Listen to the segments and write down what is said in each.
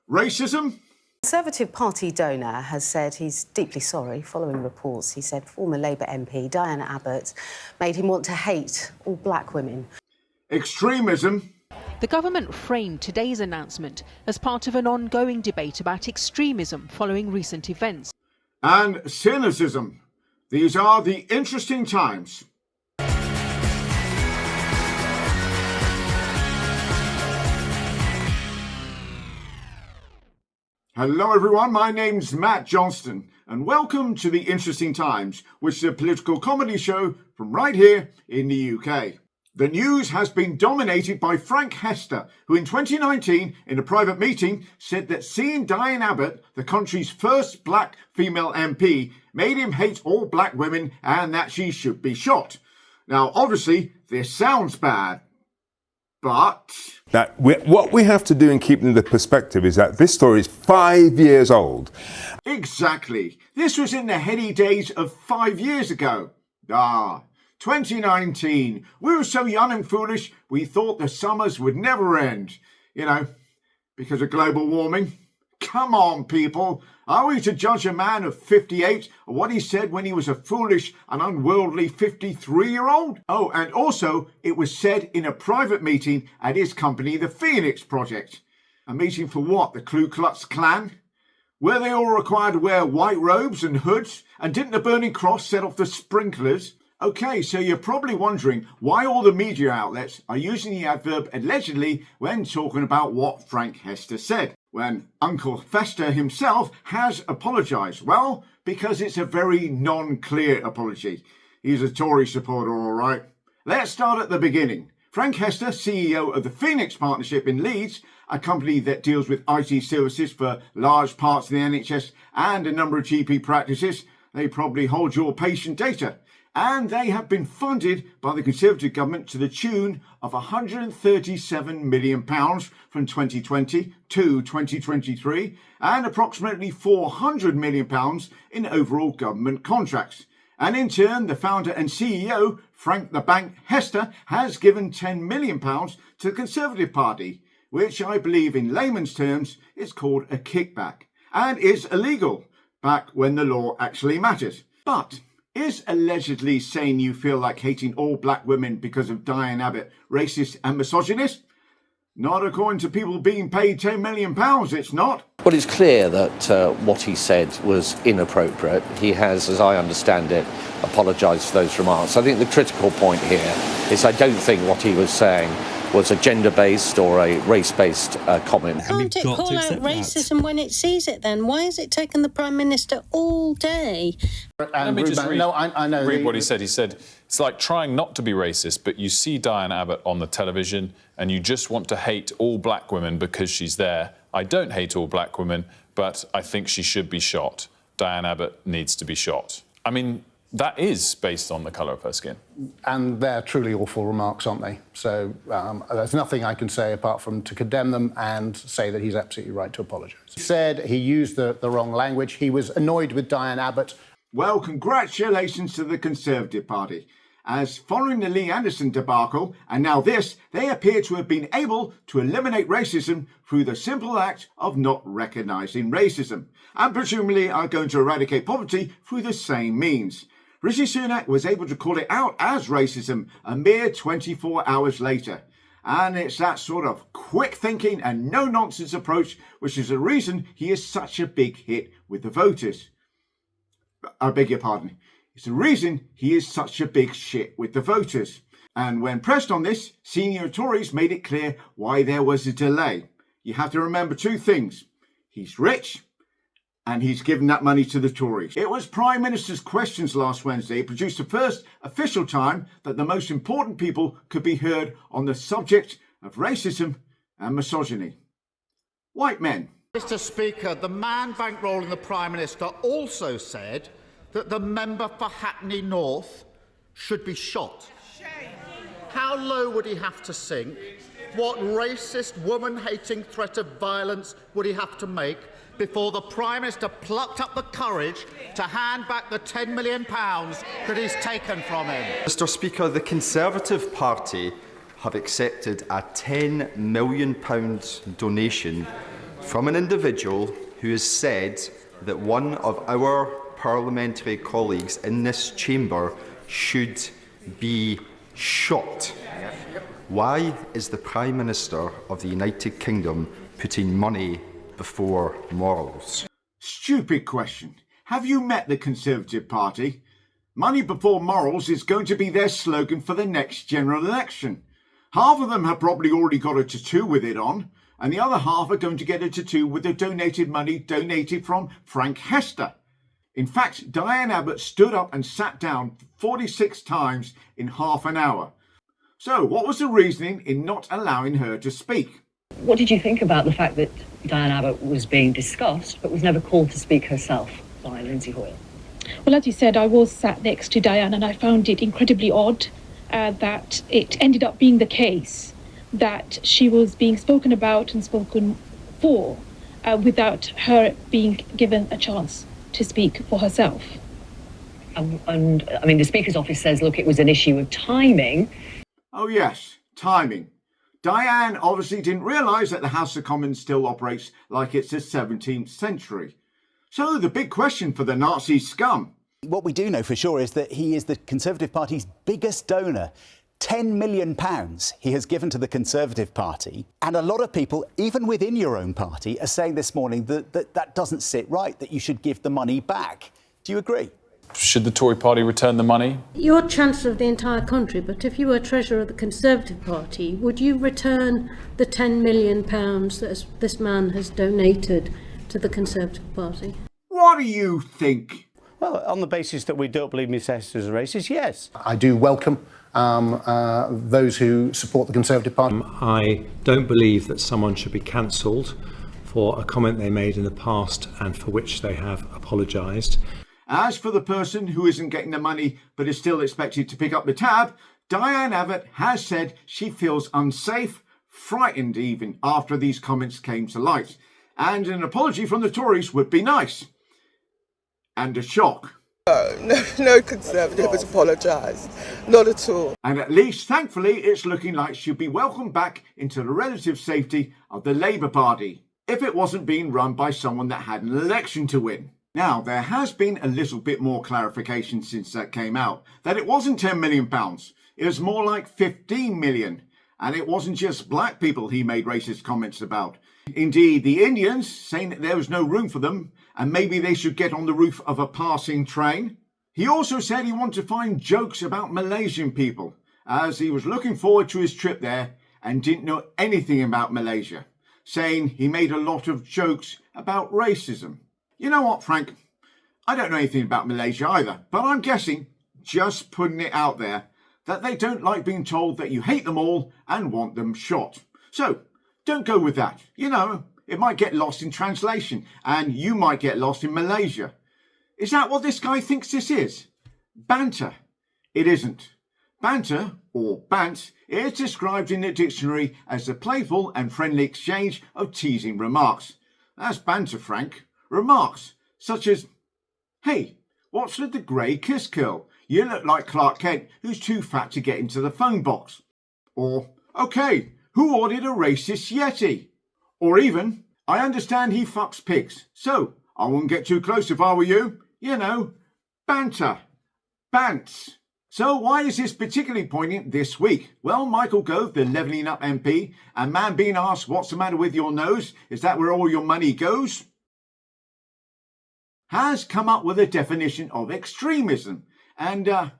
Racism? Conservative Party donor has said he's deeply sorry following reports. He said former Labour MP Diana Abbott made him want to hate all black women. Extremism? The government framed today's announcement as part of an ongoing debate about extremism following recent events. And cynicism. These are the interesting times. Hello everyone, my name's Matt Johnston and welcome to the Interesting Times, which is a political comedy show from right here in the UK. The news has been dominated by Frank Hester, who in 2019, in a private meeting, said that seeing Diana Abbott, the country's first black female MP, made him hate all black women and that she should be shot. Now, obviously, this sounds bad, but... what we have to do in keeping the perspective is that this story is 5 years old. Exactly. This was in the heady days of 5 years ago. 2019. We were so young and foolish, we thought the summers would never end. You know, because of global warming. Come on, people. Are we to judge a man of 58 or what he said when he was a foolish and unworldly 53-year-old? Oh, and also, it was said in a private meeting at his company, the Phoenix Project. A meeting for what? The Ku Klux Klan? Were they all required to wear white robes and hoods? And didn't the Burning Cross set off the sprinklers? Okay, so you're probably wondering why all the media outlets are using the adverb allegedly when talking about what Frank Hester said, when Uncle Fester himself has apologised. Well, because it's a very non-clear apology. He's a Tory supporter, all right. Let's start at the beginning. Frank Hester, CEO of the Phoenix Partnership in Leeds, a company that deals with IT services for large parts of the NHS and a number of GP practices. They probably hold your patient data. And they have been funded by the Conservative government to the tune of £137 million from 2020 to 2023 and approximately £400 million in overall government contracts. And in turn, the founder and CEO, Frank the Bank Hester, has given £10 million to the Conservative Party, which I believe in layman's terms is called a kickback and is illegal back when the law actually matters. But is allegedly saying you feel like hating all black women because of Diana Abbott racist and misogynist? Not according to people being paid £10 million, it's not. Well, it's clear that what he said was inappropriate. He has, as I understand it, apologised for those remarks. I think the critical point here is I don't think what he was saying was a gender-based or a race-based comment. Can't it call out racism when it sees it then? Why has it taken the Prime Minister all day? Let me just read, read what he said. He said, it's like trying not to be racist, but you see Diana Abbott on the television and you just want to hate all black women because she's there. I don't hate all black women, but I think she should be shot. Diana Abbott needs to be shot. I mean, that is based on the colour of her skin. And they're truly awful remarks, aren't they? So there's nothing I can say apart from to condemn them and say that he's absolutely right to apologise. He said he used the wrong language. He was annoyed with Diana Abbott. Well, congratulations to the Conservative Party, as following the Lee Anderson debacle, and now this, they appear to have been able to eliminate racism through the simple act of not recognising racism, and presumably are going to eradicate poverty through the same means. Rishi Sunak was able to call it out as racism a mere 24 hours later. And it's that sort of quick thinking and no-nonsense approach which is the reason he is such a big hit with the voters. I beg your pardon. It's the reason he is such a big shit with the voters. And when pressed on this, senior Tories made it clear why there was a delay. You have to remember two things. He's rich and he's given that money to the Tories. It was Prime Minister's questions last Wednesday produced the first official time that the most important people could be heard on the subject of racism and misogyny. White men. Mr. Speaker, the man bankrolling the Prime Minister also said that the member for Hackney North should be shot. How low would he have to sink? What racist, woman-hating threat of violence would he have to make before the Prime Minister plucked up the courage to hand back the £10 million that he's taken from him? Mr. Speaker, the Conservative Party have accepted a £10 million donation from an individual who has said that one of our parliamentary colleagues in this chamber should be shot. Why is the Prime Minister of the United Kingdom putting money before morals? Stupid question. Have you met the Conservative Party? Money before morals is going to be their slogan for the next general election. Half of them have probably already got a tattoo with it on, and the other half are going to get a tattoo with the donated money donated from Frank Hester. In fact, Diane Abbott stood up and sat down 46 times in half an hour. So, what was the reasoning in not allowing her to speak? What did you think about the fact that Diane Abbott was being discussed but was never called to speak herself by Lindsay Hoyle? Well, as you said, I was sat next to Diane and I found it incredibly odd that it ended up being the case that she was being spoken about and spoken for without her being given a chance to speak for herself. And I mean, the Speaker's office says, look, it was an issue of timing. Oh yes, timing. Diane obviously didn't realise that the House of Commons still operates like it's the 17th century. So the big question for the Nazi scum. What we do know for sure is that he is the Conservative Party's biggest donor. £10 million he has given to the Conservative Party. And a lot of people, even within your own party, are saying this morning that that doesn't sit right, that you should give the money back. Do you agree? Should the Tory party return the money? You're Chancellor of the entire country, but if you were Treasurer of the Conservative Party, would you return the £10 million that this man has donated to the Conservative Party? What do you think? Well, on the basis that we don't believe Miss Hester is a racist, yes. I do welcome those who support the Conservative Party. I don't believe that someone should be cancelled for a comment they made in the past and for which they have apologised. As for the person who isn't getting the money but is still expected to pick up the tab, Diane Abbott has said she feels unsafe, frightened even, after these comments came to light. And an apology from the Tories would be nice. And a shock. No Conservative has apologised. Not at all. And at least, thankfully, it's looking like she'll be welcomed back into the relative safety of the Labour Party, if it wasn't being run by someone that had an election to win. Now, there has been a little bit more clarification since that came out, that it wasn't £10 million. It was more like 15 million. And it wasn't just black people he made racist comments about. Indeed, the Indians, saying that there was no room for them and maybe they should get on the roof of a passing train. He also said he wanted to find jokes about Malaysian people, as he was looking forward to his trip there and didn't know anything about Malaysia, saying he made a lot of jokes about racism. You know what, Frank? I don't know anything about Malaysia either, but I'm guessing, just putting it out there, that they don't like being told that you hate them all and want them shot. So, don't go with that. You know, it might get lost in translation, and you might get lost in Malaysia. Is that what this guy thinks this is? Banter? It isn't. Banter, or bant, is described in the dictionary as the playful and friendly exchange of teasing remarks. That's banter, Frank. Remarks such as, hey, what's with the grey kiss curl? You look like Clark Kent, who's too fat to get into the phone box. Or, okay, who ordered a racist Yeti? Or even, I understand he fucks pigs, so I wouldn't get too close if I were you. You know, banter. Bants. So why is this particularly poignant this week? Well, Michael Gove, the Levelling Up MP, and man being asked what's the matter with your nose, is that where all your money goes? Has come up with a definition of extremism. And,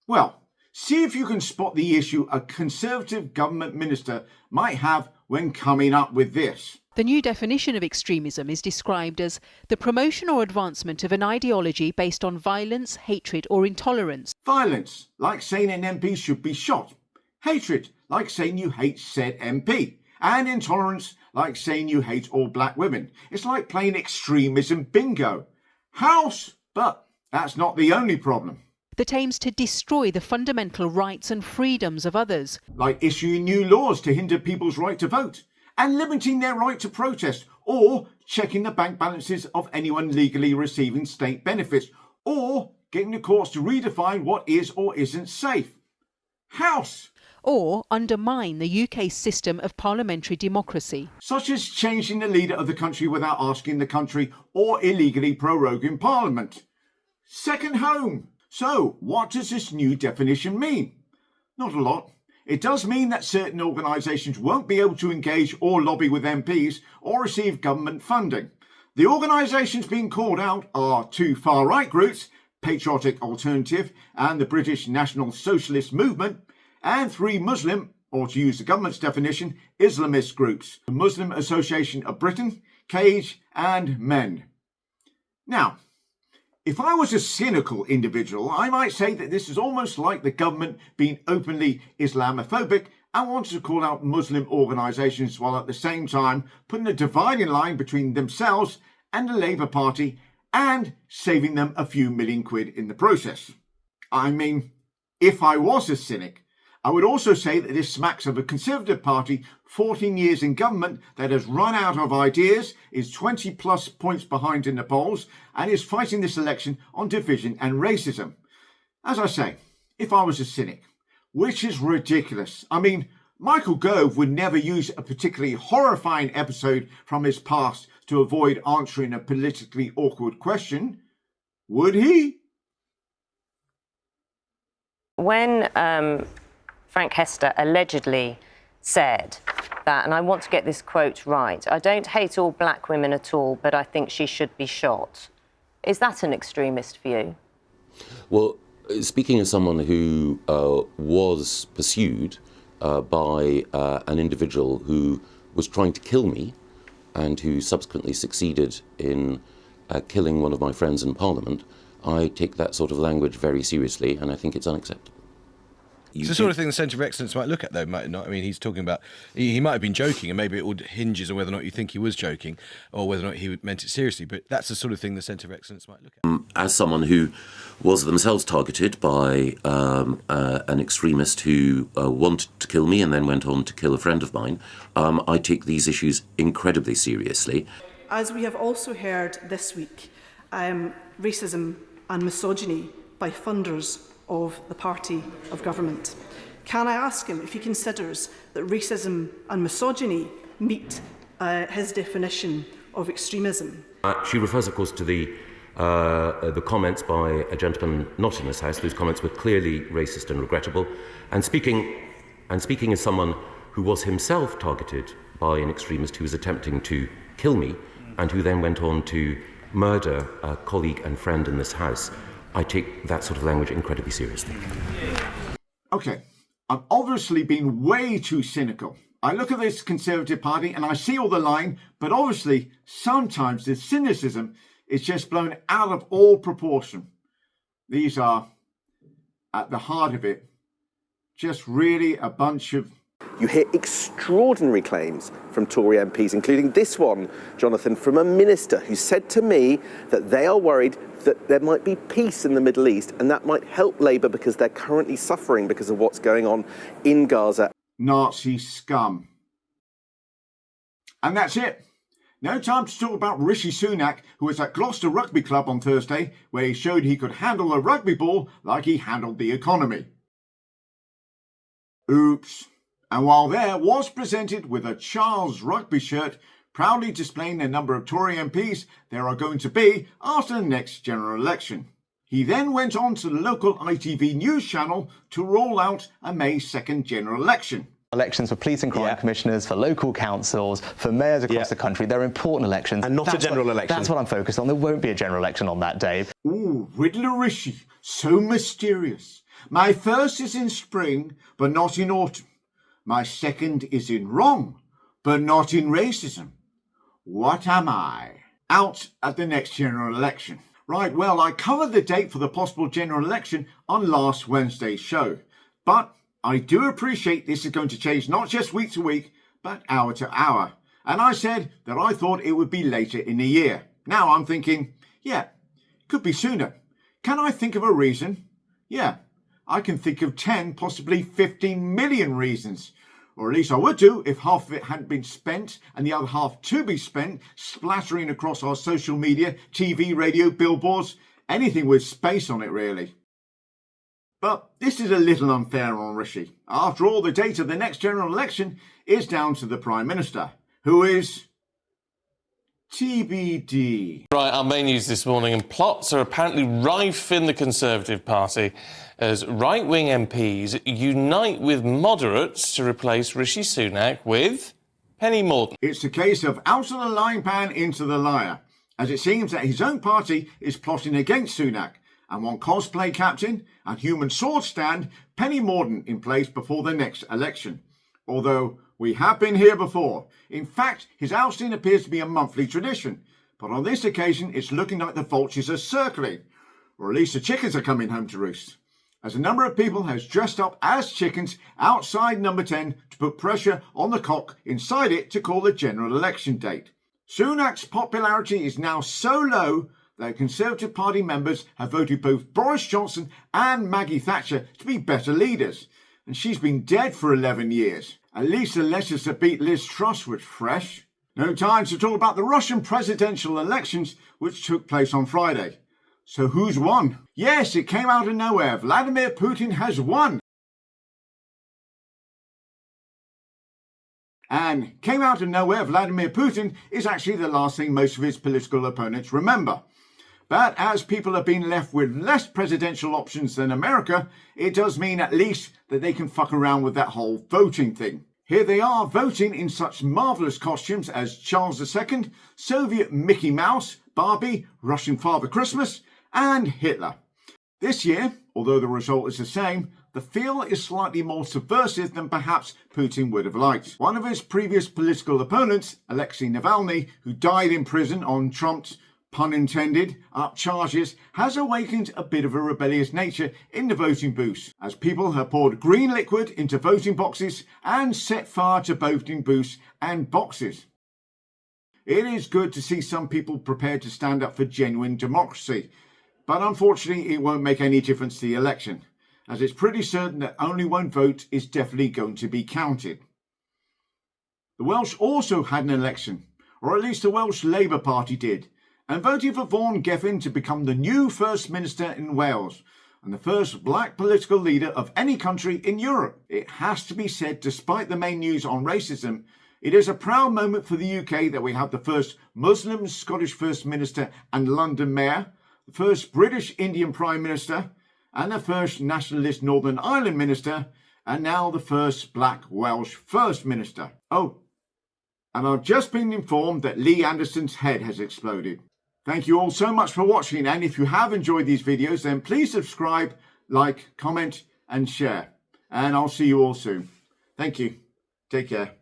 well, see if you can spot the issue a Conservative government minister might have when coming up with this. The new definition of extremism is described as the promotion or advancement of an ideology based on violence, hatred or intolerance. Violence, like saying an MP should be shot. Hatred, like saying you hate said MP. And intolerance, like saying you hate all black women. It's like playing extremism bingo. House, but that's not the only problem. That aims to destroy the fundamental rights and freedoms of others. Like issuing new laws to hinder people's right to vote and limiting their right to protest, or checking the bank balances of anyone legally receiving state benefits, or getting the courts to redefine what is or isn't safe. House. or undermine the UK's system of parliamentary democracy. Such as changing the leader of the country without asking the country or illegally proroguing Parliament. Second home. So, what does this new definition mean? Not a lot. It does mean that certain organisations won't be able to engage or lobby with MPs or receive government funding. The organisations being called out are two far-right groups, Patriotic Alternative and the British National Socialist Movement, and three Muslim, or to use the government's definition, Islamist groups, the Muslim Association of Britain, Cage and Men. Now, if I was a cynical individual, I might say that this is almost like the government being openly Islamophobic and wanted to call out Muslim organisations while at the same time putting a dividing line between themselves and the Labour Party and saving them a few million quid in the process. I mean, if I was a cynic, I would also say that this smacks of a Conservative Party 14 years in government that has run out of ideas, is 20 plus points behind in the polls, and is fighting this election on division and racism. As I say, if I was a cynic, which is ridiculous. I mean, Michael Gove would never use a particularly horrifying episode from his past to avoid answering a politically awkward question, would he? When Frank Hester allegedly said that, and I want to get this quote right, "I don't hate all black women at all, but I think she should be shot." Is that an extremist view? Well, speaking as someone who was pursued by an individual who was trying to kill me and who subsequently succeeded in killing one of my friends in Parliament, I take that sort of language very seriously, and I think it's unacceptable. It's the sort of thing the Centre of Excellence might look at, though, might it not? I mean, he's talking about... He might have been joking, and maybe it would hinges on whether or not you think he was joking or whether or not he meant it seriously, but that's the sort of thing the Centre of Excellence might look at. As someone who was themselves targeted by an extremist who wanted to kill me and then went on to kill a friend of mine, I take these issues incredibly seriously. As we have also heard this week, racism and misogyny by funders of the party of government. Can I ask him if he considers that racism and misogyny meet his definition of extremism? She refers, of course, to the comments by a gentleman not in this House. Those comments were clearly racist and regrettable. And speaking as someone who was himself targeted by an extremist who was attempting to kill me and who then went on to murder a colleague and friend in this House, I take that sort of language incredibly seriously. Okay, I'm obviously being way too cynical. I look at this Conservative Party and I see all the line, but obviously sometimes the cynicism is just blown out of all proportion. These are, at the heart of it, just really a bunch of... You hear extraordinary claims from Tory MPs, including this one, Jonathan, from a minister who said to me that they are worried that there might be peace in the Middle East and that might help Labour because they're currently suffering because of what's going on in Gaza. Nazi scum. And that's it. No time to talk about Rishi Sunak, who was at Gloucester Rugby Club on Thursday, where he showed he could handle a rugby ball like he handled the economy. Oops. And while there, was presented with a Charles rugby shirt, proudly displaying the number of Tory MPs there are going to be after the next general election. He then went on to the local ITV news channel to roll out a May 2nd general election. Elections for police and crime commissioners, for local councils, for mayors across the country. They're important elections. And not a general election. That's what I'm focused on. There won't be a general election on that day. Ooh, Riddler Rishi, so mysterious. My first is in spring, but not in autumn. My second is in wrong, but not in racism. What am I? Out at the next general election. Right, well, I covered the date for the possible general election on last Wednesday's show. But I do appreciate this is going to change not just week to week, but hour to hour. And I said that I thought it would be later in the year. Now I'm thinking, yeah, could be sooner. Can I think of a reason? Yeah, I can think of 10, possibly 15 million reasons. Or at least I would do if half of it hadn't been spent and the other half to be spent splattering across our social media, TV, radio, billboards, anything with space on it really. But this is a little unfair on Rishi. After all, the date of the next general election is down to the Prime Minister, who is TBD. Right, our main news this morning, and plots are apparently rife in the Conservative Party as right-wing MPs unite with moderates to replace Rishi Sunak with Penny Mordaunt. It's a case of out of the frying pan into the liar, as it seems that his own party is plotting against Sunak and want cosplay captain and human sword stand Penny Mordaunt in place before the next election. Although we have been here before. In fact, his ousting appears to be a monthly tradition, but on this occasion it's looking like the vultures are circling, or at least the chickens are coming home to roost, as a number of people has dressed up as chickens outside number 10 to put pressure on the cock inside it to call the general election date. Sunak's popularity is now so low that Conservative Party members have voted both Boris Johnson and Maggie Thatcher to be better leaders, and she's been dead for 11 years. At least the letters that beat Liz Truss was fresh. No time to talk about the Russian presidential elections which took place on Friday. So who's won? Yes, it came out of nowhere. Vladimir Putin has won. And came out of nowhere, Vladimir Putin is actually the last thing most of his political opponents remember. But as people have been left with less presidential options than America, it does mean at least that they can fuck around with that whole voting thing. Here they are voting in such marvellous costumes as Charles II, Soviet Mickey Mouse, Barbie, Russian Father Christmas, and Hitler. This year, although the result is the same, the feel is slightly more subversive than perhaps Putin would have liked. One of his previous political opponents, Alexei Navalny, who died in prison on Trump's, pun intended, up charges, has awakened a bit of a rebellious nature in the voting booths, as people have poured green liquid into voting boxes and set fire to voting booths and boxes. It is good to see some people prepared to stand up for genuine democracy, but unfortunately it won't make any difference to the election, as it's pretty certain that only one vote is definitely going to be counted. The Welsh also had an election, or at least the Welsh Labour Party did, and voted for Vaughan Gething to become the new First Minister in Wales and the first black political leader of any country in Europe. It has to be said, despite the main news on racism, it is a proud moment for the UK that we have the first Muslim Scottish First Minister and London Mayor, the first British Indian Prime Minister, and the first nationalist Northern Ireland Minister, and now the first black Welsh First Minister. Oh, and I've just been informed that Lee Anderson's head has exploded. Thank you all so much for watching, and if you have enjoyed these videos, then please subscribe, like, comment and share. And I'll see you all soon. Thank you. Take care.